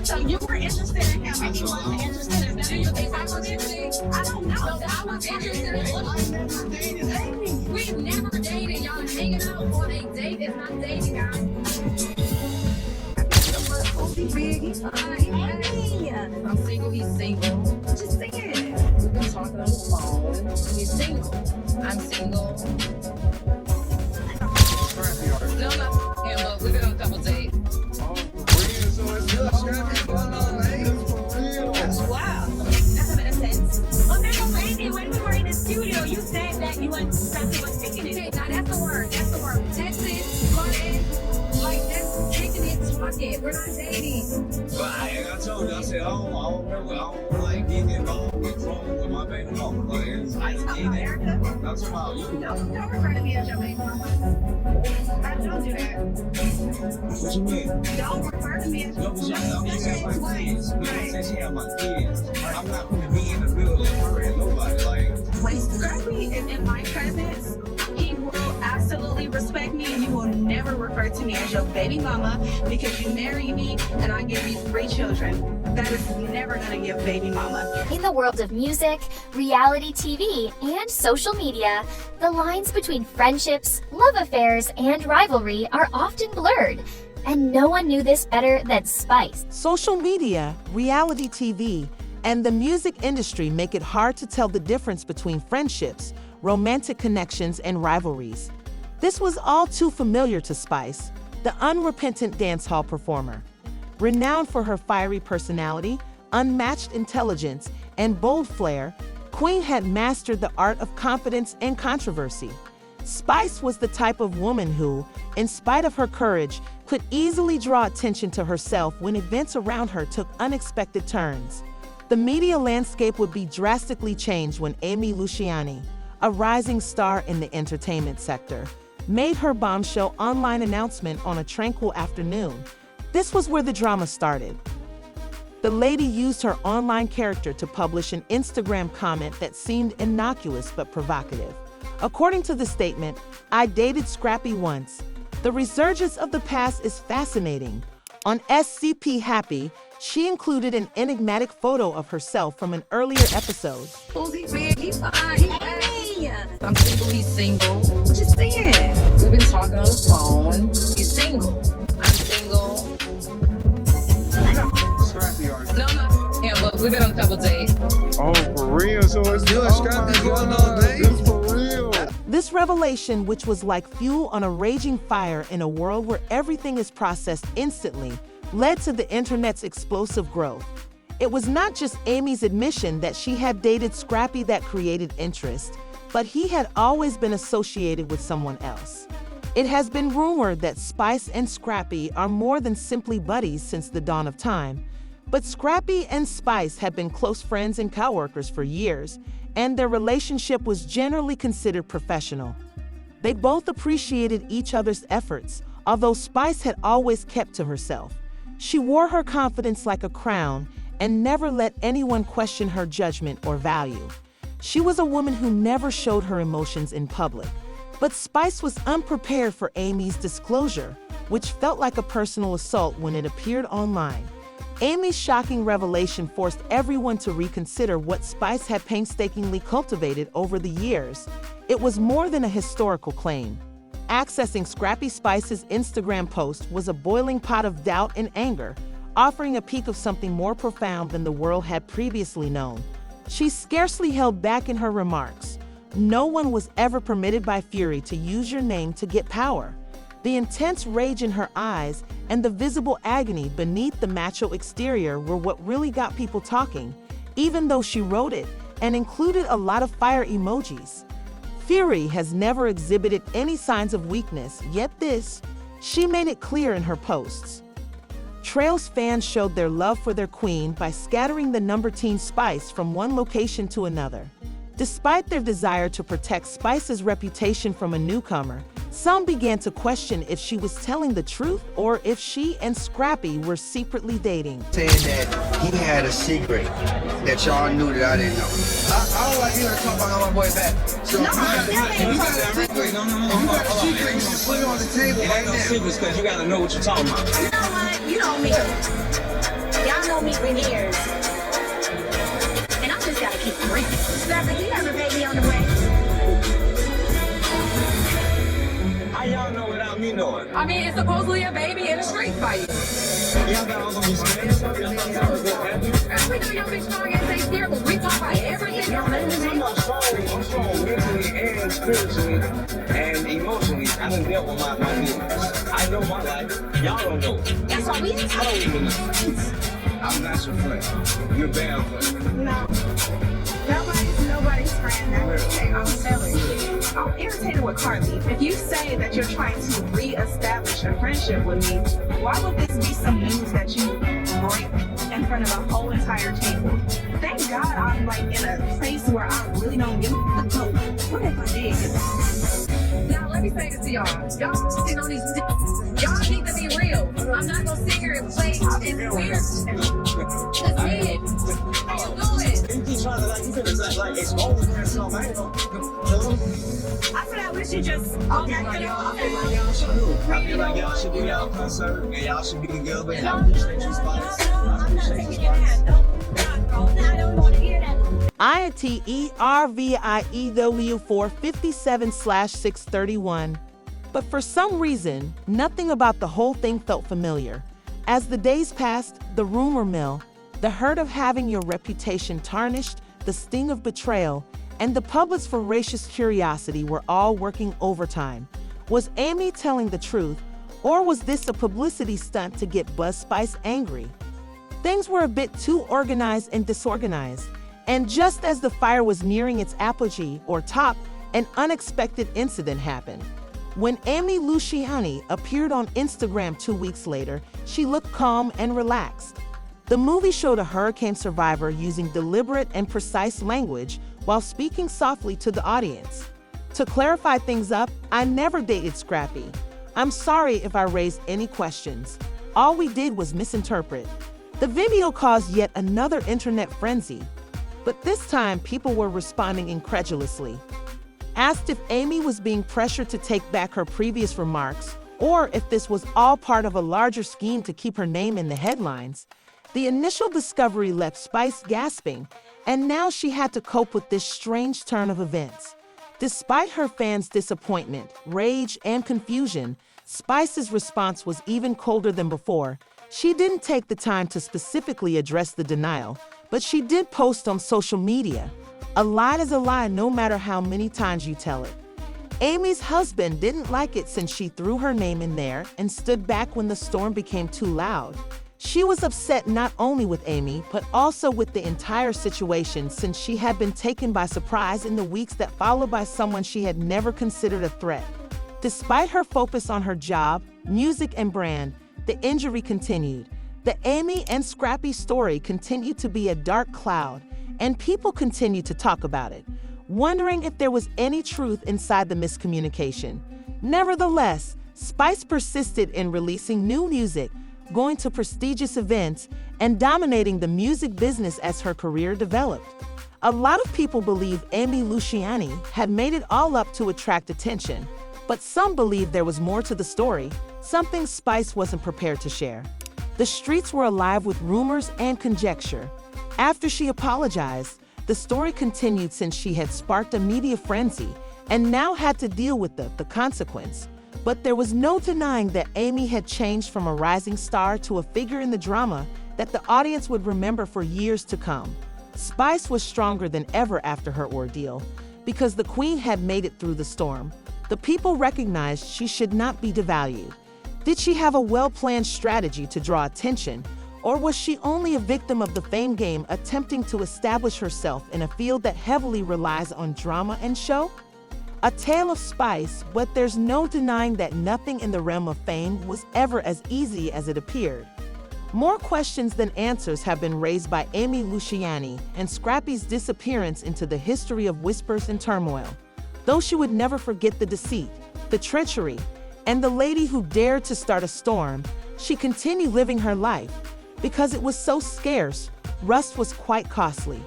So you were interested in him, and he wasn't interested in Do me. you think I was interested? I don't know. So I was interested in We've never dated. Y'all hanging out on a date is not dating, guys. I'm single, he's single. Just say it. We've been talking on the phone. He's single. I'm single. No, I'm not him, but we've been on a couple dates. That's wild. That's a sense. Well, there's a lady when we were in the studio. You said that you and Scrappy was taking it. Okay, now that's the word. That's the word. Texting, flirting, like that's taking it, talking. We're not dating. But I told you, I said, I don't remember. I don't like getting involved, get drunk with my baby mama. Like, it's Are you talking about Erica? That's about you. Don't refer to me as your baby mama. I told you that. What you mean? Don't refer to me as No, your but you have my kids. You Right. said she have my kids. I'm not going to be in the middle of her and nobody. Like, When Scrappy is in my presence, he will absolutely respect me, and he will never refer to me as your baby mama because you married me and I give you 3 children. That is never gonna give baby mama. In the world of music, reality TV, and social media, the lines between friendships, love affairs, and rivalry are often blurred. And no one knew this better than Spice. Social media, reality TV, and the music industry make it hard to tell the difference between friendships, romantic connections, and rivalries. This was all too familiar to Spice, the unrepentant dancehall performer. Renowned for her fiery personality, unmatched intelligence, and bold flair, Queen had mastered the art of confidence and controversy. Spice was the type of woman who, in spite of her courage, could easily draw attention to herself when events around her took unexpected turns. The media landscape would be drastically changed when AmyLuciani, a rising star in the entertainment sector, made her bombshell online announcement on a tranquil afternoon. This was where the drama started. The lady used her online character to publish an Instagram comment that seemed innocuous but provocative. According to the statement, "I dated Scrappy once. The resurgence of the past is fascinating." On SCP Happy, she included an enigmatic photo of herself from an earlier episode. Who's he big? He's fine. Hey, I'm single, he's single. just say it. We've been talking on the phone. He's single. I'm single. Scrappy are No, I'm not him, but we've been on a couple dates. Oh, for real? So it's LilScrappy going on dates? This for real? This revelation, which was like fuel on a raging fire in a world where everything is processed instantly, led to the internet's explosive growth. It was not just Amy's admission that she had dated Scrappy that created interest, but he had always been associated with someone else. It has been rumored that Spice and Scrappy are more than simply buddies since the dawn of time, but Scrappy and Spice have been close friends and coworkers for years, and their relationship was generally considered professional. They both appreciated each other's efforts, although Spice had always kept to herself. She wore her confidence like a crown and never let anyone question her judgment or value. She was a woman who never showed her emotions in public. But Spice was unprepared for Amy's disclosure, which felt like a personal assault when it appeared online. Amy's shocking revelation forced everyone to reconsider what Spice had painstakingly cultivated over the years. It was more than a historical claim. Accessing Scrappy Spice's Instagram post was a boiling pot of doubt and anger, offering a peek of something more profound than the world had previously known. She scarcely held back in her remarks. No one was ever permitted by Fury to use your name to get power. The intense rage in her eyes and the visible agony beneath the macho exterior were what really got people talking, even though she wrote it and included a lot of fire emojis. Fury has never exhibited any signs of weakness, yet she made it clear in her posts. Trail's fans showed their love for their queen by scattering the number teen Spice from one location to another. Despite their desire to protect Spice's reputation from a newcomer, some began to question if she was telling the truth or if she and Scrappy were secretly dating. Saying that he had a secret that y'all knew that I didn't know. I don't like hearing talk about how my boy back. So No, I if never- you got a secret, if you got a secret, you should put it on the table It right ain't no now. secrets because you got to know what you're talking about. You know what? You know me. Y'all I mean, it's supposedly a baby in a street fight. Y'all got all gonna be scared. And we know y'all be strong and stay scared, but we talk about everything else. I'm not strong. I'm strong mentally and spiritually and emotionally. I done dealt with my demons. I know my life. Y'all don't know. That's why we I don't even know. I'm not your friend. You're bad friend. No. Nobody's friend. I'm telling you. I'm irritated with Carly. If you say that you're trying to reestablish a friendship with me, why would this be some news that you break in front of a whole entire table? Thank God I'm like in a place where I really don't give a fuck. What if I did? Now, let me say this to y'all. Y'all sitting on these y'all need to be real. I'm not gonna sit here and play this weird. Just me. How you doing? You keep trying to like expose yourself. I ain't gonna kill him. I feel like we should just I feel like y'all should do. I feel like y'all should do y'all concert and y'all should be together. And I appreciate you, Spice. I appreciate you, Spice. I don't want to hear that. IATERVIEW 457/631. But for some reason, nothing about the whole thing felt familiar. As the days passed, the rumor mill, the hurt of having your reputation tarnished, the sting of betrayal, and the public's voracious curiosity were all working overtime. Was Amy telling the truth, or was this a publicity stunt to get Buzz Spice angry? Things were a bit too organized and disorganized, and just as the fire was nearing its apogee or top, an unexpected incident happened. When AmyLuciani appeared on Instagram 2 weeks later, she looked calm and relaxed. The movie showed a hurricane survivor using deliberate and precise language while speaking softly to the audience. To clarify things up, I never dated Scrappy. I'm sorry if I raised any questions. All we did was misinterpret. The video caused yet another internet frenzy, but this time people were responding incredulously. Asked if Amy was being pressured to take back her previous remarks, or if this was all part of a larger scheme to keep her name in the headlines. The initial discovery left Spice gasping, and now she had to cope with this strange turn of events. Despite her fans' disappointment, rage, and confusion, Spice's response was even colder than before. She didn't take the time to specifically address the denial, but she did post on social media. A lie is a lie no matter how many times you tell it. Amy's husband didn't like it since she threw her name in there and stood back when the storm became too loud. She was upset not only with Amy, but also with the entire situation since she had been taken by surprise in the weeks that followed by someone she had never considered a threat. Despite her focus on her job, music, and brand, the injury continued. The Amy and Scrappy story continued to be a dark cloud, and people continued to talk about it, wondering if there was any truth inside the miscommunication. Nevertheless, Spice persisted in releasing new music, going to prestigious events, and dominating the music business as her career developed. A lot of people believe AmyLuciani had made it all up to attract attention, but some believe there was more to the story, something Spice wasn't prepared to share. The streets were alive with rumors and conjecture. After she apologized, the story continued since she had sparked a media frenzy and now had to deal with the consequence. But there was no denying that Amy had changed from a rising star to a figure in the drama that the audience would remember for years to come. Spice was stronger than ever after her ordeal, because the queen had made it through the storm. The people recognized she should not be devalued. Did she have a well-planned strategy to draw attention, or was she only a victim of the fame game attempting to establish herself in a field that heavily relies on drama and show? A tale of Spice, but there's no denying that nothing in the realm of fame was ever as easy as it appeared. More questions than answers have been raised by AmyLuciani and Scrappy's disappearance into the history of whispers and turmoil. Though she would never forget the deceit, the treachery, and the lady who dared to start a storm, she continued living her life. Because it was so scarce, rust was quite costly.